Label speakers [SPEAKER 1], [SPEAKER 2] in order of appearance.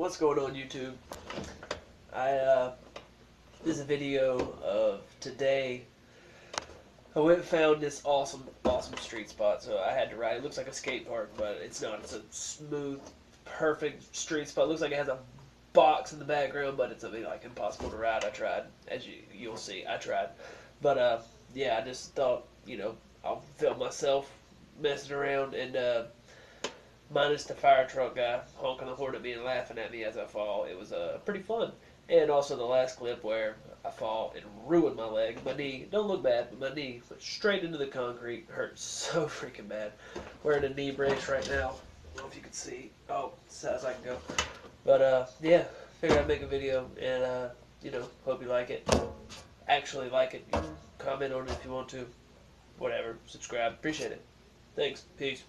[SPEAKER 1] What's going on, YouTube? This is a video of today. I went and found this awesome street spot, so I had to ride. It looks like a skate park, but it's not. It's a smooth, perfect street spot. It looks like it has a box in the background, but it's like impossible to ride. I tried, as you'll see. I tried, but yeah, I just thought, I'll film myself messing around and. Minus the fire truck guy honking the horn at me and laughing at me as I fall. It was pretty fun. And also the last clip where I fall and ruined my leg. My knee, don't look bad, but my knee went straight into the concrete. Hurts so freaking bad. Wearing a knee brace right now. I don't know if you can see. Oh, as fast as I can go. But yeah, figured I'd make a video and hope you like it. Actually like it. You can comment on it if you want to. Whatever. Subscribe. Appreciate it. Thanks. Peace.